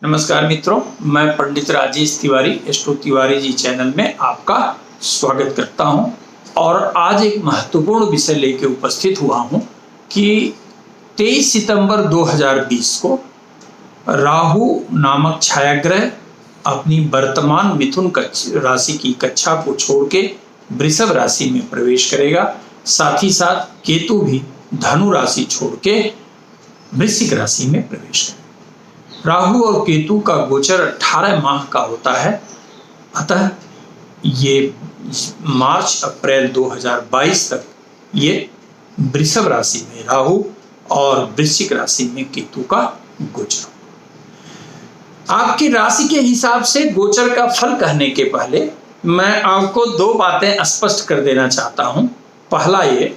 नमस्कार मित्रों, मैं पंडित राजेश तिवारी एस्ट्रो तिवारी जी चैनल में आपका स्वागत करता हूं। और आज एक महत्वपूर्ण विषय लेकर उपस्थित हुआ हूं कि 23 सितंबर 2020 को राहु नामक छायाग्रह अपनी वर्तमान मिथुन राशि की कक्षा को छोड़ के वृषभ राशि में प्रवेश करेगा। साथ ही साथ केतु भी धनु राशि छोड़ के वृश्चिक राशि में प्रवेश करेगा। राहु और केतु का गोचर 18 माह का होता है। अतः ये मार्च अप्रैल 2022 तक ये वृषभ राशि में राहु और वृश्चिक राशि में केतु का गोचर। आपकी राशि के हिसाब से गोचर का फल कहने के पहले मैं आपको दो बातें स्पष्ट कर देना चाहता हूं। पहला ये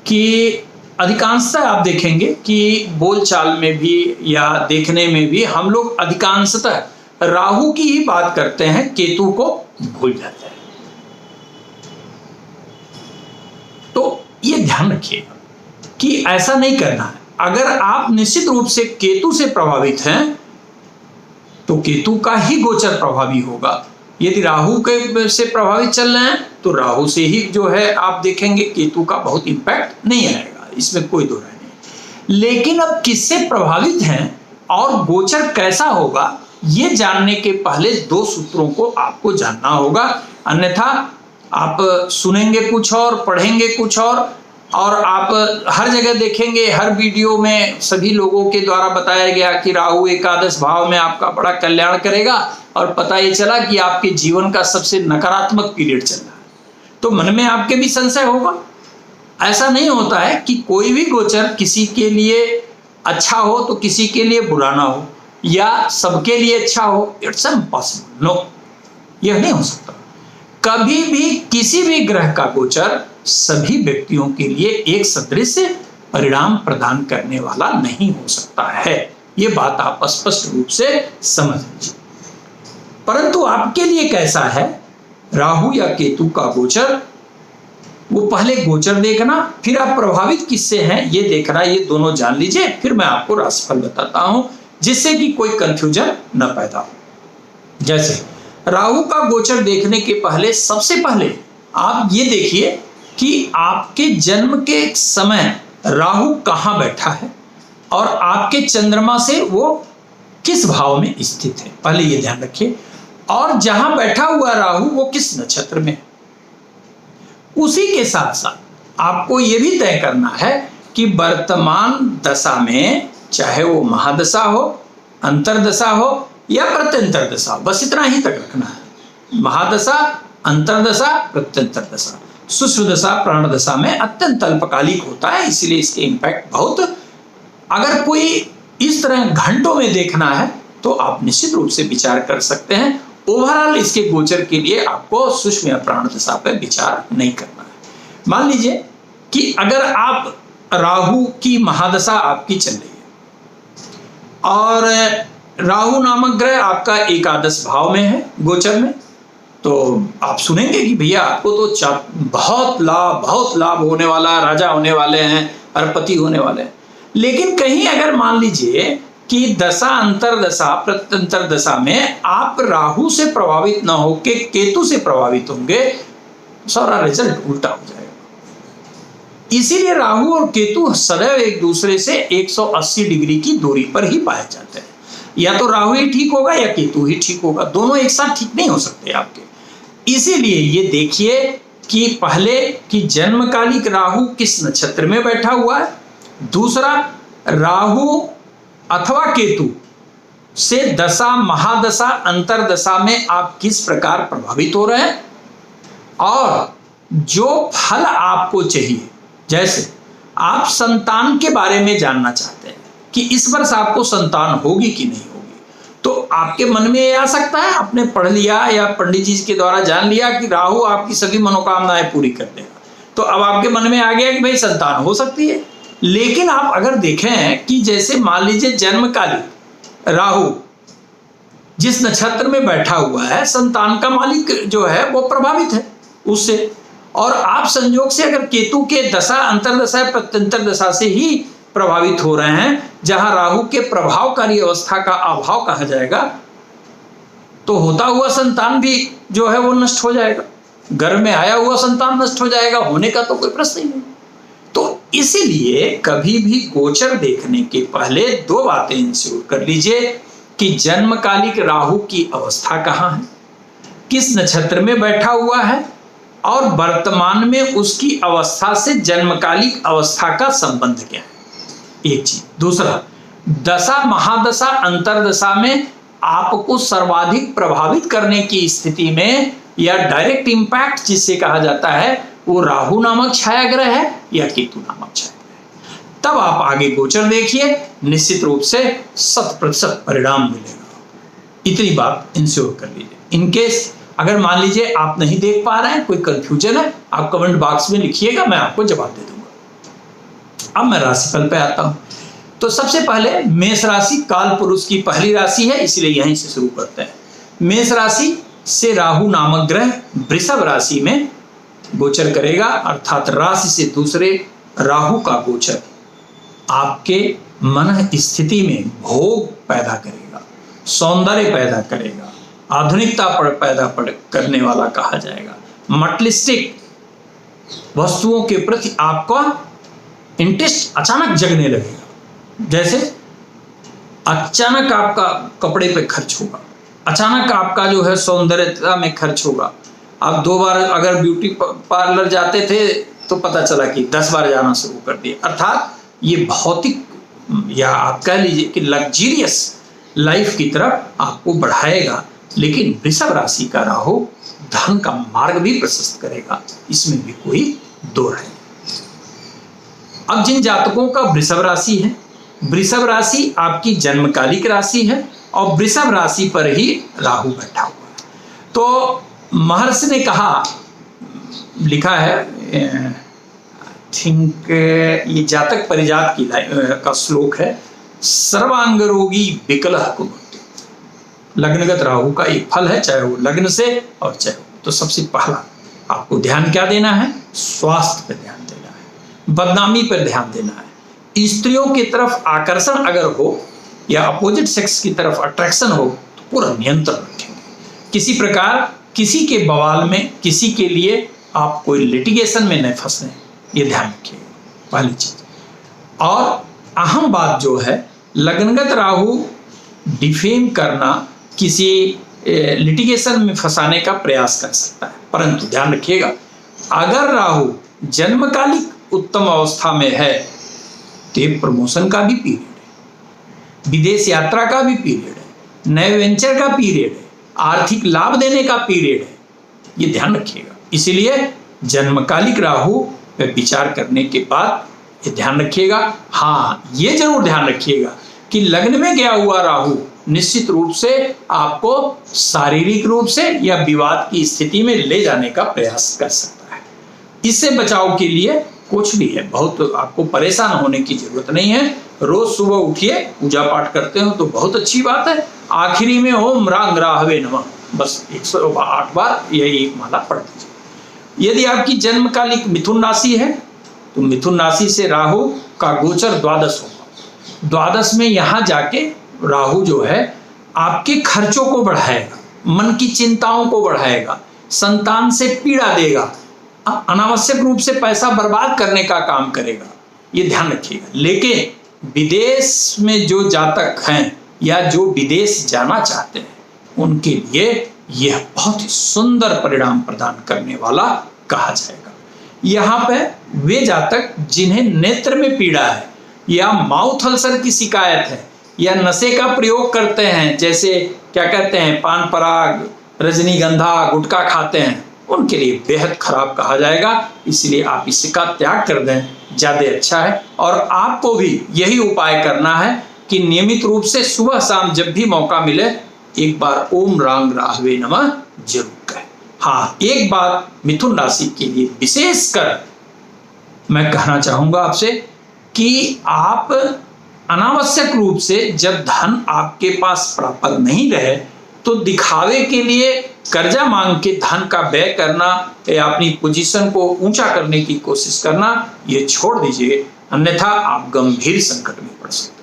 कि अधिकांशतः आप देखेंगे कि बोलचाल में भी या देखने में भी हम लोग अधिकांशतः राहु की ही बात करते हैं, केतु को भूल जाते हैं। तो ये ध्यान रखिएगा कि ऐसा नहीं करना है। अगर आप निश्चित रूप से केतु से प्रभावित हैं तो केतु का ही गोचर प्रभावी होगा। यदि राहु के से प्रभावित चल रहे हैं तो राहु से ही जो है आप देखेंगे केतु का बहुत इंपैक्ट नहीं आएगा, इसमें कोई दो राय नहीं। लेकिन अब किससे प्रभावित हैं और गोचर कैसा होगा ये जानने के पहले दो सूत्रों को आपको जानना होगा। अन्यथा आप सुनेंगे कुछ और, पढ़ेंगे कुछ और आप हर जगह देखेंगे, हर वीडियो में सभी लोगों के द्वारा बताया गया कि राहु एकादश भाव में आपका बड़ा कल्याण करेगा और पता ये चला कि आपके जीवन का सबसे नकारात्मक पीरियड चल रहा है। तो मन में आपके भी संशय होगा। ऐसा नहीं होता है कि कोई भी गोचर किसी के लिए अच्छा हो तो किसी के लिए बुरा ना हो, या सबके लिए अच्छा हो। इट्स इम्पॉसिबल, नो, यह नहीं हो सकता। कभी भी किसी भी ग्रह का गोचर सभी व्यक्तियों के लिए एक सदृश परिणाम प्रदान करने वाला नहीं हो सकता है। यह बात आप स्पष्ट रूप से समझ लीजिए। परंतु आपके लिए कैसा है राहु या केतु का गोचर, वो पहले गोचर देखना, फिर आप प्रभावित किससे हैं ये देखना। ये दोनों जान लीजिए, फिर मैं आपको राशिफल बताता हूं जिससे कि कोई कंफ्यूजन न पैदा हो। जैसे राहु का गोचर देखने के पहले सबसे पहले आप ये देखिए कि आपके जन्म के समय राहु कहां बैठा है और आपके चंद्रमा से वो किस भाव में स्थित है, पहले ये ध्यान रखिए। और जहां बैठा हुआ राहु वो किस नक्षत्र में है। उसी के साथ साथ आपको यह भी तय करना है कि वर्तमान दशा में, चाहे वो महादशा हो, अंतरदशा हो या प्रत्यंतर दशा, बस इतना ही तक रखना है। महादशा, अंतरदशा, प्रत्यंतर दशा, सुश्र दशा, प्राण दशा में अत्यंत अल्पकालिक होता है, इसलिए इसके इम्पैक्ट बहुत। अगर कोई इस तरह घंटों में देखना है तो आप निश्चित रूप से विचार कर सकते हैं। ओवरऑल इसके गोचर के लिए आपको सूक्ष्म या प्राण दशा पर विचार नहीं करना है। मान लीजिए कि अगर आप राहु की महादशा आपकी चल रही है और राहु नामक ग्रह आपका एकादश भाव में है गोचर में, तो आप सुनेंगे कि भैया आपको तो बहुत लाभ होने वाला, राजा होने वाले हैं, अरबपति होने वाले हैं। लेकिन कहीं अगर मान लीजिए कि दशा, अंतरदशा, प्रत्यंतर दशा में आप राहु से प्रभावित न होकर केतु से प्रभावित होंगे, सारा रिजल्ट उल्टा हो जाएगा। इसीलिए राहु और केतु सदैव एक दूसरे से 180 डिग्री की दूरी पर ही पाए जाते हैं। या तो राहु ही ठीक होगा या केतु ही ठीक होगा, दोनों एक साथ ठीक नहीं हो सकते आपके। इसीलिए ये देखिए कि पहले कि जन्मकालिक राहु किस नक्षत्र में बैठा हुआ है, दूसरा राहु अथवा केतु से दशा, महादशा, अंतरदशा में आप किस प्रकार प्रभावित हो रहे हैं, और जो फल आपको चाहिए, जैसे आप संतान के बारे में जानना चाहते हैं कि इस वर्ष आपको संतान होगी कि नहीं होगी, तो आपके मन में ये आ सकता है, आपने पढ़ लिया या पंडित जी के द्वारा जान लिया कि राहु आपकी सभी मनोकामनाएं पूरी कर देगा, तो अब आपके मन में आ गया कि भाई संतान हो सकती है। लेकिन आप अगर देखें कि जैसे मान लीजिए जन्मकालिक राहु जिस नक्षत्र में बैठा हुआ है, संतान का मालिक जो है वो प्रभावित है उससे, और आप संयोग से अगर केतु के दशा, अंतरदशा, प्रत्यंतर दशा से ही प्रभावित हो रहे हैं, जहां राहु के प्रभावकारी अवस्था का अभाव कहा जाएगा, तो होता हुआ संतान भी जो है वो नष्ट हो जाएगा, घर में आया हुआ संतान नष्ट हो जाएगा, होने का तो कोई प्रश्न ही नहीं। तो इसीलिए कभी भी गोचर देखने के पहले दो बातें इंश्योर कर लीजिए कि जन्मकालिक राहु की अवस्था कहाँ है, किस नक्षत्र में बैठा हुआ है, और वर्तमान में उसकी अवस्था से जन्मकालिक अवस्था का संबंध क्या है, एक चीज। दूसरा, दशा महादशा अंतरदशा में आपको सर्वाधिक प्रभावित करने की स्थिति में या डायरेक्ट इंपैक्ट जिसे कहा जाता है, वो राहु नामक छाया ग्रह है या केतु नामक छाया ग्रह है। तब आप आगे गोचर देखिए, निश्चित रूप से 100% परिणाम मिलेगा। इतनी बात इंश्योर कर लीजिए। इनकेस अगर मान लीजिए आप नहीं देख पा रहे हैं, कोई कंफ्यूजन है, आप कमेंट बॉक्स में लिखिएगा, मैं आपको जवाब दे दूंगा। अब मैं राशिफल पे आता हूं। तो सबसे पहले मेष राशि काल पुरुष की पहली राशि है, इसलिए यहीं से शुरू करते हैं। मेष राशि से राहु नामक ग्रह वृषभ राशि में गोचर करेगा, अर्थात राशि से दूसरे राहु का गोचर आपके मन स्थिति में भोग पैदा करेगा, सौंदर्य पैदा करेगा, आधुनिकता पैदा करने वाला कहा जाएगा। मटेरियलिस्टिक वस्तुओं के प्रति आपका इंटरेस्ट अचानक जगने लगेगा, जैसे अचानक आपका कपड़े पे खर्च होगा, अचानक आपका जो है सौंदर्यता में खर्च होगा। आप 2 बार अगर ब्यूटी पार्लर जाते थे तो पता चला कि 10 बार जाना शुरू कर दिए। अर्थात ये भौतिक या आप कह लीजिए कि लग्जरियस लाइफ की तरफ आपको बढ़ाएगा। लेकिन वृषभ राशि का राहु धन का मार्ग भी प्रशस्त करेगा, इसमें भी कोई दो राय नहीं। अब जिन जातकों का वृषभ राशि है, वृषभ राशि आपकी जन्मकालिक राशि है और वृषभ राशि पर ही राहु बैठा हुआ है। तो महर्षि ने कहा, लिखा है थिंक ये जातक परिजात की का श्लोक है, सर्वांग रोगी विकलः कुरुते। लग्नगत राहु का एक फल है, चाहे वो लग्न से और चाहे वो। तो सबसे पहला आपको ध्यान क्या देना है, स्वास्थ्य पर ध्यान देना है, बदनामी पर ध्यान देना है। स्त्रियों की तरफ आकर्षण अगर हो या अपोजिट सेक्स की तरफ अट्रैक्शन हो तो पूरा नियंत्रण रखेंगे। किसी प्रकार किसी के बवाल में, किसी के लिए आप कोई लिटिगेशन में न फंसे, ये ध्यान रखिएगा, पहली चीज। और अहम बात जो है, लग्नगत राहु डिफेम करना, किसी लिटिगेशन में फंसाने का प्रयास कर सकता है, परंतु ध्यान रखिएगा अगर राहु जन्मकालिक उत्तम अवस्था में है तो ये प्रमोशन का भी पीरियड है, विदेश यात्रा का भी पीरियड है, नए वेंचर का पीरियड है, आर्थिक लाभ देने का पीरियड है, ये ध्यान रखिएगा। इसीलिए जन्मकालिक राहु पे विचार करने के बाद ये ध्यान रखिएगा। हाँ, ये जरूर ध्यान रखिएगा कि लग्न में गया हुआ राहु निश्चित रूप से आपको शारीरिक रूप से या विवाद की स्थिति में ले जाने का प्रयास कर सकता है। इससे बचाव के लिए कुछ भी है, बहुत आपको परेशान होने की जरूरत नहीं है। रोज सुबह उठिए, पूजा पाठ करते हो तो बहुत अच्छी बात है, आखिरी में ओम रांग राहवे नमः बस 108 बार यही एक माला पढ़ दीजिए। यदि आपकी जन्मकालिक मिथुन राशि है तो मिथुन राशि से राहु का गोचर द्वादश होगा। द्वादश में यहाँ जाके राहु जो है आपके खर्चों को बढ़ाएगा, मन की चिंताओं को बढ़ाएगा, संतान से पीड़ा देगा, अनावश्यक रूप से पैसा बर्बाद करने का काम करेगा, ये ध्यान रखिएगा। लेकिन विदेश में जो जातक हैं या जो विदेश जाना चाहते हैं उनके लिए यह बहुत ही सुंदर परिणाम प्रदान करने वाला कहा जाएगा। यहाँ पे वे जातक जिन्हें नेत्र में पीड़ा है या माउथ अल्सर की शिकायत है या नशे का प्रयोग करते हैं, जैसे क्या कहते हैं पान पराग, रजनीगंधा, गुटखा खाते हैं, उनके लिए बेहद खराब कहा जाएगा। इसलिए आप इसका त्याग कर दें, ज़्यादा अच्छा है। और आपको भी यही उपाय करना है कि नियमित रूप से सुबह शाम जब भी मौका मिले एक बार ओम रांग राहवे नमः जरूर कहें। हाँ, एक बात मिथुन राशि के लिए विशेषकर मैं कहना चाहूंगा आपसे कि आप अनावश्यक रूप से जब धन आपके पास प्राप्त नहीं रहे तो दिखावे के लिए कर्जा मांग के धन का व्यय करना या अपनी पोजीशन को ऊंचा करने की कोशिश करना, ये छोड़ दीजिए। अन्यथा आप गंभीर संकट में पड़ सकते हैं।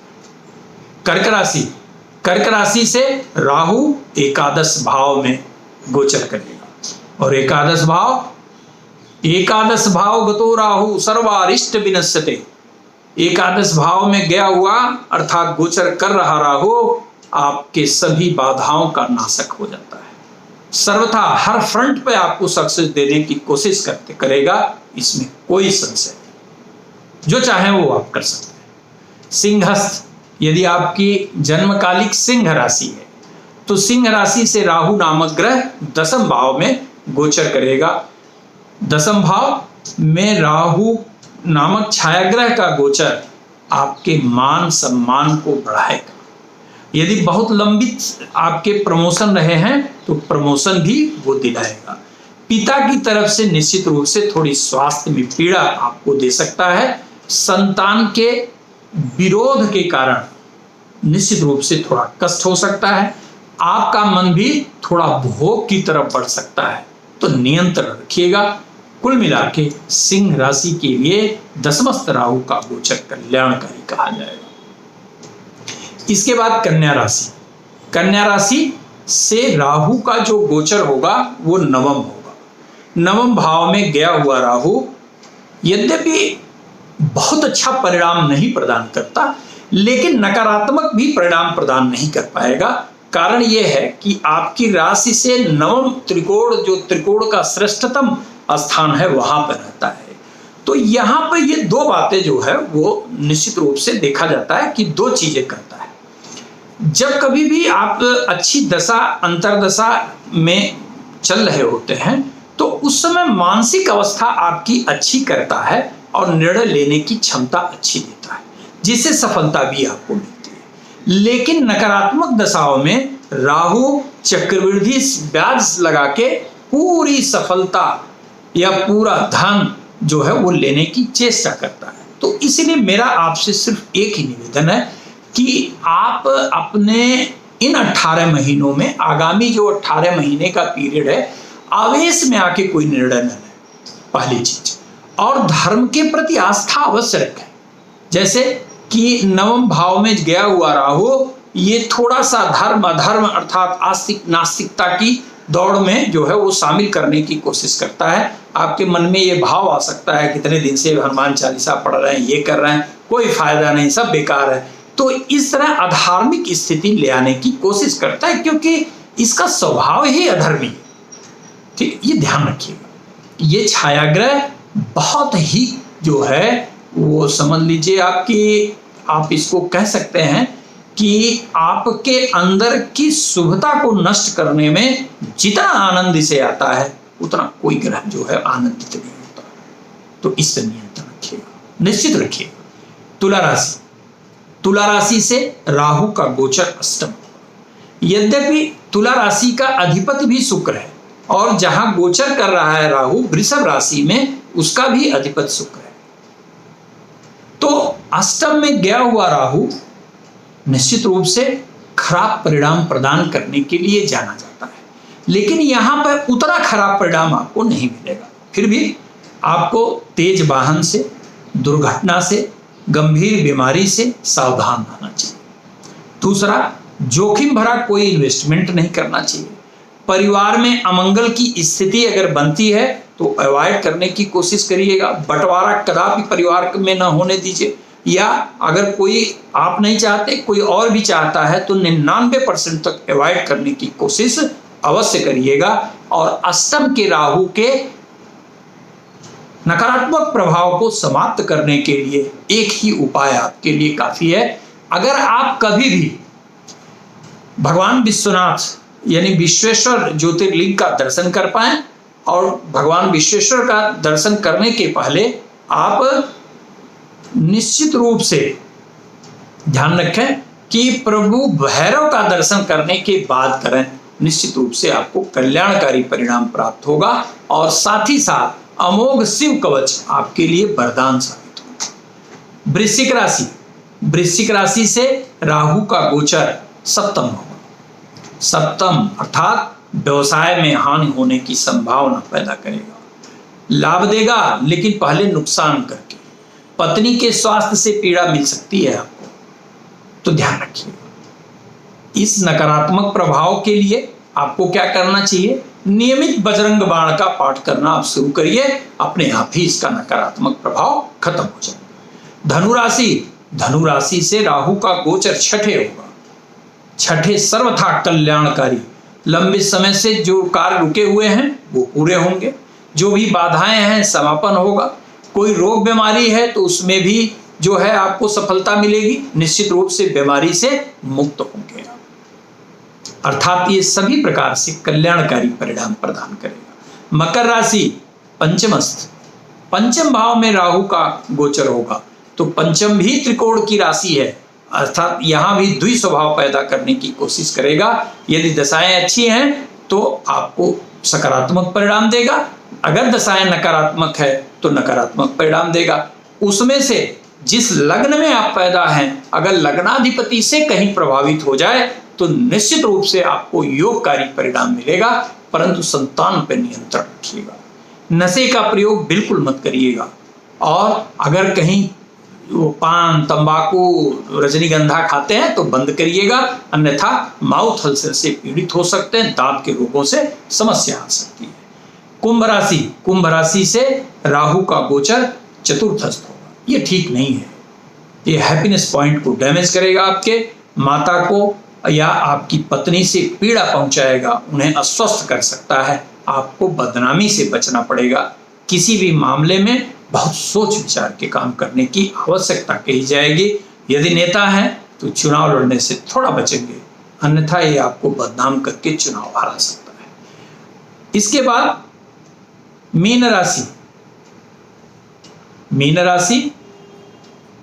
कर्क राशि से राहु एकादश भाव में गोचर करेगा और एकादश भाव गतो राहु सर्वारिष्ट विनश्यते। एकादश भाव में गया हुआ अर्थात गोचर कर रहा राहु आपके सभी बाधाओं का नाशक हो जाता है। सर्वथा हर फ्रंट पे आपको सक्सेस देने की कोशिश करेगा, इसमें कोई संशय नहीं। जो चाहे वो आप कर सकते हैं। सिंहस्थ, यदि आपकी जन्मकालिक सिंह राशि है तो सिंह राशि से राहु नामक ग्रह दसम भाव में गोचर करेगा। दसम भाव में राहु नामक छायाग्रह का गोचर आपके मान सम्मान को बढ़ाएगा। यदि बहुत लंबित आपके प्रमोशन रहे हैं तो प्रमोशन भी वो दिलाएगा। पिता की तरफ से निश्चित रूप से थोड़ी स्वास्थ्य में पीड़ा आपको दे सकता है। संतान के विरोध के कारण निश्चित रूप से थोड़ा कष्ट हो सकता है। आपका मन भी थोड़ा भोग की तरफ बढ़ सकता है, तो नियंत्रण रखिएगा। कुल मिला के सिंह राशि के लिए दसमस्थ राहु का गोचर कल्याणकारी कहा जाएगा। इसके बाद कन्या राशि से राहु का जो गोचर होगा वो नवम होगा। नवम भाव में गया हुआ राहु यद्यपि बहुत अच्छा परिणाम नहीं प्रदान करता, लेकिन नकारात्मक भी परिणाम प्रदान नहीं कर पाएगा। कारण यह है कि आपकी राशि से नवम त्रिकोण, जो त्रिकोण का श्रेष्ठतम स्थान है, वहां पर रहता है। तो यहां पर ये दो बातें जो है वो निश्चित रूप से देखा जाता है कि दो चीजें करता है। जब कभी भी आप अच्छी दशा अंतरदशा में चल रहे होते हैं तो उस समय मानसिक अवस्था आपकी अच्छी करता है और निर्णय लेने की क्षमता अच्छी देता है, जिससे सफलता भी आपको मिलती है। लेकिन नकारात्मक दशाओं में राहु चक्रवृद्धि ब्याज लगा के पूरी सफलता या पूरा धन जो है वो लेने की चेष्टा करता है। तो इसलिए मेरा आपसे सिर्फ एक ही निवेदन है कि आप अपने इन 18 महीनों में, आगामी जो 18 महीने का पीरियड है, आवेश में आके कोई निर्णय न लें, पहली चीज। और धर्म के प्रति आस्था अवश्य रखें। जैसे कि नवम भाव में गया हुआ राहु ये थोड़ा सा धर्म अधर्म अर्थात आस्तिक नास्तिकता की दौड़ में जो है वो शामिल करने की कोशिश करता है। आपके मन में ये भाव आ सकता है कितने दिन से हनुमान चालीसा पढ़ रहे हैं, ये कर रहे हैं, कोई फायदा नहीं, सब बेकार है। तो इस तरह अधार्मिक स्थिति ले आने की कोशिश करता है, क्योंकि इसका स्वभाव ही अधर्मी है। ठीक, ये ध्यान रखिएगा। ये छायाग्रह बहुत ही जो है वो समझ लीजिए आपकी, आप इसको कह सकते हैं कि आपके अंदर की शुभता को नष्ट करने में जितना आनंद इसे आता है उतना कोई ग्रह जो है आनंदित नहीं होता। तो इस पर नियंत्रण रखिएगा, निश्चित रखिएगा। तुला राशि से राहु का गोचर अष्टम। यद्यपि तुला राशि का अधिपति भी शुक्र है और जहां गोचर कर रहा है राहु वृषभ राशि में, उसका भी अधिपति शुक्र है। तो अष्टम में गया हुआ राहु निश्चित रूप से खराब परिणाम प्रदान करने के लिए जाना जाता है, लेकिन यहां पर उतना खराब परिणाम आपको नहीं मिलेगा। फिर भी आपको तेज वाहन से, दुर्घटना से, गंभीर बीमारी से सावधान रहना चाहिए। दूसरा, जोखिम भरा कोई इन्वेस्टमेंट नहीं करना चाहिए। परिवार में अमंगल की स्थिति अगर बनती है तो अवॉइड करने की कोशिश करिएगा। बंटवारा कदापि परिवार में न होने दीजिए, या अगर कोई आप नहीं चाहते, कोई और भी चाहता है तो 99% तक अवॉइड करने की कोशिश अवश्य करिएगा। और अष्टम के राहु के नकारात्मक प्रभाव को समाप्त करने के लिए एक ही उपाय आपके लिए काफी है। अगर आप कभी भी भगवान विश्वनाथ यानी विश्वेश्वर ज्योतिर्लिंग का दर्शन कर पाए, और भगवान विश्वेश्वर का दर्शन करने के पहले आप निश्चित रूप से ध्यान रखें कि प्रभु भैरव का दर्शन करने के बाद करें। निश्चित रूप से आपको कल्याणकारी परिणाम प्राप्त होगा और साथ ही साथ अमोघ शिव कवच आपके लिए वरदान साबित होगा। वृश्चिक राशि से राहु का गोचर सप्तम होगा। सप्तम अर्थात व्यवसाय में हानि होने की संभावना पैदा करेगा। लाभ देगा लेकिन पहले नुकसान करके। पत्नी के स्वास्थ्य से पीड़ा मिल सकती है आपको, तो ध्यान रखिए। इस नकारात्मक प्रभाव के लिए आपको क्या करना चाहिए? नियमित बजरंग बाण का पाठ करना आप शुरू करिए, अपने आप ही इसका नकारात्मक प्रभाव खत्म हो जाएगा। धनु राशि से राहु का गोचर छठे होगा। छठे सर्वथा कल्याणकारी। लंबे समय से जो कार्य रुके हुए हैं वो पूरे होंगे, जो भी बाधाएं हैं समापन होगा। कोई रोग बीमारी है तो उसमें भी जो है आपको सफलता मिलेगी, निश्चित रूप से बीमारी से मुक्त होंगे, अर्थात ये सभी प्रकार से कल्याणकारी परिणाम प्रदान करेगा। मकर राशि पंचमस्थ, पंचम भाव में राहु का गोचर होगा, तो पंचम भी त्रिकोण की राशि है, अर्थात यहां भी द्वि स्वभाव पैदा करने की कोशिश करेगा। यदि दशाएं अच्छी हैं तो आपको सकारात्मक परिणाम देगा, अगर दशाएं नकारात्मक है तो नकारात्मक परिणाम देगा। उसमें से जिस लग्न में आप पैदा हैं, अगर लग्नाधिपति से कहीं प्रभावित हो जाए तो निश्चित रूप से आपको योगकारी परिणाम मिलेगा, परंतु संतान पर नियंत्रण रखिएगा। नशे का प्रयोग बिल्कुल मत करिएगा, और अगर कहीं वो पान, तंबाकू, रजनीगंधा खाते हैं तो बंद करिएगा, अन्यथा माउथ अल्सर से पीड़ित हो सकते हैं, दांत के रोगों से समस्या आ सकती है। कुंभ राशि से राहु का गोचर चतुर्थस्थ होगा, ये ठीक नहीं है। ये हैप्पीनेस पॉइंट को डैमेज करेगा, आपके माता को या आपकी पत्नी से पीड़ा पहुंचाएगा, उन्हें अस्वस्थ कर सकता है। आपको बदनामी से बचना पड़ेगा। किसी भी मामले में बहुत सोच विचार के काम करने की आवश्यकता कही जाएगी। यदि नेता हैं तो चुनाव लड़ने से थोड़ा बचेंगे, अन्यथा ये आपको बदनाम करके चुनाव हरा सकता है। इसके बाद मीन राशि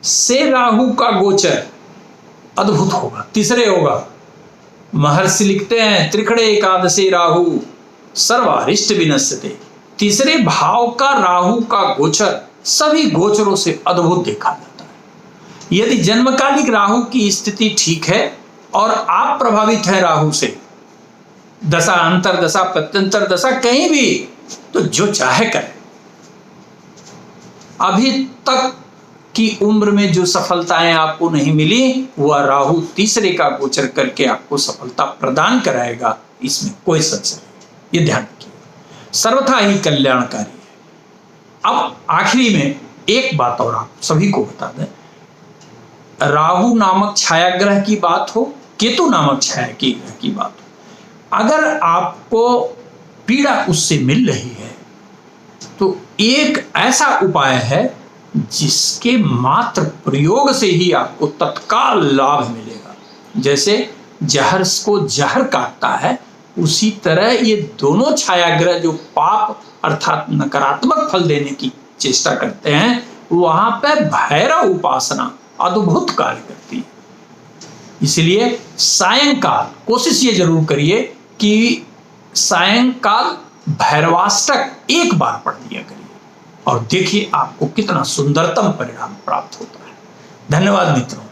से राहु का गोचर अद्भुत होगा, तीसरे होगा। महर्षि लिखते हैं, त्रिखड़े एकादशी राहु सर्वारिष्ट विनश्यते। तीसरे भाव का राहु का गोचर सभी गोचरों से अद्भुत देखा जाता है। यदि जन्मकालिक राहु की स्थिति ठीक है और आप प्रभावित हैं राहु से, दशा अंतरदशा प्रत्यंतर दशा कहीं भी, तो जो चाहे करें। अभी तक की उम्र में जो सफलताएं आपको नहीं मिली, वह राहु तीसरे का गोचर करके आपको सफलता प्रदान कराएगा, इसमें कोई सच नहीं, ये ध्यान रखिए। सर्वथा ही कल्याणकारी है। अब आखिरी में एक बात और आप सभी को बता दें, राहु नामक छायाग्रह की बात हो, केतु नामक छायाग्रह की बात हो, अगर आपको पीड़ा उससे मिल रही है तो एक ऐसा उपाय है जिसके मात्र प्रयोग से ही आपको तत्काल लाभ मिलेगा। जैसे जहर को जहर काटता है, उसी तरह ये दोनों छायाग्रह जो पाप अर्थात नकारात्मक फल देने की चेष्टा करते हैं, वहां पर भैरव उपासना अद्भुत कार्य करती है। इसलिए सायंकाल कोशिश ये जरूर करिए कि सायंकाल भैरवाष्टक एक बार पढ़ लिया करिए, और देखिए आपको कितना सुंदरतम परिणाम प्राप्त होता है। धन्यवाद मित्रों।